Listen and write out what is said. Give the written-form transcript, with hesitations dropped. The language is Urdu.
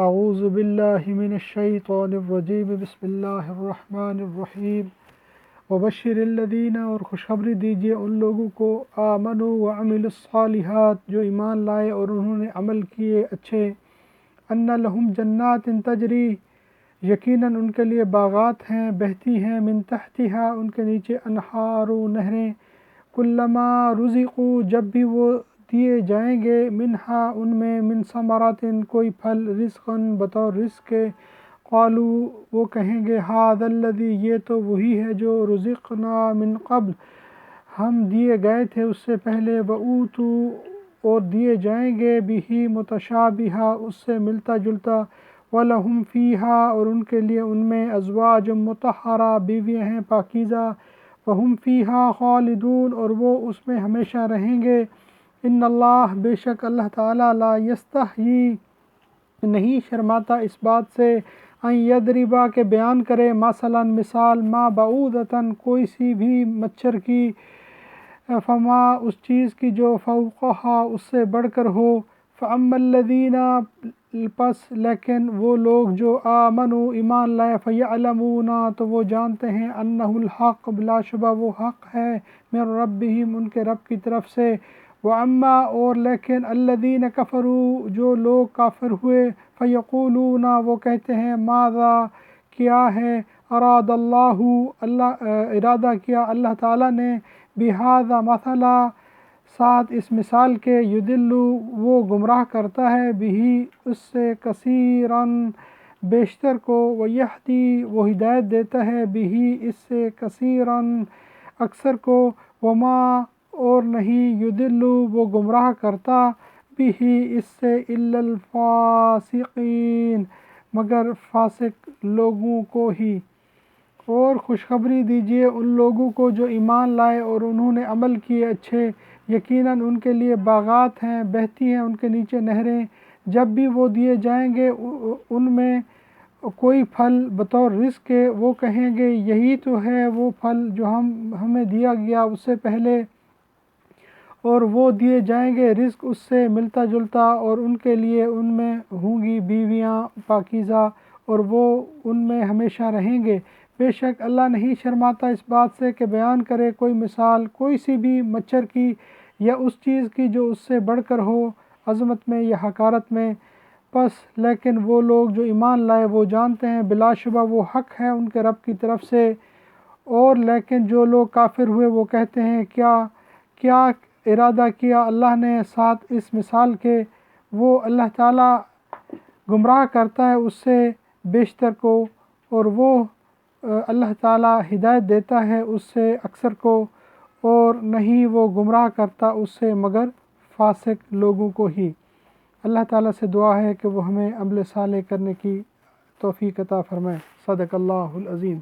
اعوذ باللہ من الشیطان الرجیم بسم اللہ الرحمن الرحیم وبشر الذین، اور خوشخبری دیجیے ان لوگوں کو آمنوا وعملوا الصالحات، جو ایمان لائے اور انہوں نے عمل کیے اچھے، ان لہم جنات تجری، یقیناً ان کے لیے باغات ہیں بہتی ہیں، من تحتہا ان کے نیچے، انہار نہریں، کلما رزقوا جب بھی وہ دیے جائیں گے، منہا ان میں، من ثمرات کوئی پھل، رزقاً بطور رزق کے، قالوا وہ کہیں گے، ھذا الذی یہ تو وہی ہے جو رزقنا من قبل ہم دیے گئے تھے اس سے پہلے، وَأُوتُوا اور دیے جائیں گے، بِہ متشابہا اس سے ملتا جلتا، وَلَہُمْ فِیہا اور ان کے لیے ان میں، ازواج مطہرہ بیویاں ہیں پاکیزہ، وَہُمْ فِیہا خالدون اور وہ اس میں ہمیشہ رہیں گے، ان اللہ بے شک اللہ تعالیٰ، لا یستحیی نہیں شرماتا اس بات سے، ان یضربا کہ بیان کرے، مثلا مثال، ما بعودۃ کوئی سی بھی مچھر کی، فما اس چیز کی جو فوقہا اس سے بڑھ کر ہو، فاما الذین پس لیکن وہ لوگ جو آمنوا ایمان لائے، فیعلمون تو وہ جانتے ہیں، انہ الحق بلا شبہ وہ حق ہے، من ربہم ان کے رب کی طرف سے، واما اور لیکن الذین کفروا جو لوگ کافر ہوئے، فیقولون وہ کہتے ہیں، ماذا کیا ہے، اراد اللہ ارادہ کیا اللہ تعالیٰ نے، بہذا مثلا ساتھ اس مثال کے، یضل وہ گمراہ کرتا ہے، بہ اس سے، کثیراً بیشتر کو، ویہدی وہ ہدایت دیتا ہے، بہ اس سے، کثیراً اکثر کو، وما اور نہیں، یضل وہ گمراہ کرتا، بہ اس سے، الا الفاسقین مگر فاسق لوگوں کو ہی۔ اور خوشخبری دیجیے ان لوگوں کو جو ایمان لائے اور انہوں نے عمل کیے اچھے، یقیناً ان کے لیے باغات ہیں بہتی ہیں ان کے نیچے نہریں، جب بھی وہ دیے جائیں گے ان میں کوئی پھل بطور رزق کے، وہ کہیں گے یہی تو ہے وہ پھل جو ہمیں دیا گیا اس سے پہلے، اور وہ دیے جائیں گے رزق اس سے ملتا جلتا، اور ان کے لیے ان میں ہوں گی بیویاں پاکیزہ، اور وہ ان میں ہمیشہ رہیں گے، بے شک اللہ نہیں شرماتا اس بات سے کہ بیان کرے کوئی مثال کوئی سی بھی مچھر کی یا اس چیز کی جو اس سے بڑھ کر ہو عظمت میں یا حقارت میں، پس لیکن وہ لوگ جو ایمان لائے وہ جانتے ہیں بلا شبہ وہ حق ہے ان کے رب کی طرف سے، اور لیکن جو لوگ کافر ہوئے وہ کہتے ہیں، کیا ارادہ کیا اللہ نے ساتھ اس مثال کے، وہ اللہ تعالیٰ گمراہ کرتا ہے اس سے بیشتر کو، اور وہ اللہ تعالیٰ ہدایت دیتا ہے اس سے اکثر کو، اور نہیں وہ گمراہ کرتا اس سے مگر فاسق لوگوں کو ہی۔ اللہ تعالیٰ سے دعا ہے کہ وہ ہمیں عمل صالح کرنے کی توفیق عطا فرمائے۔ صدق اللہ العظیم۔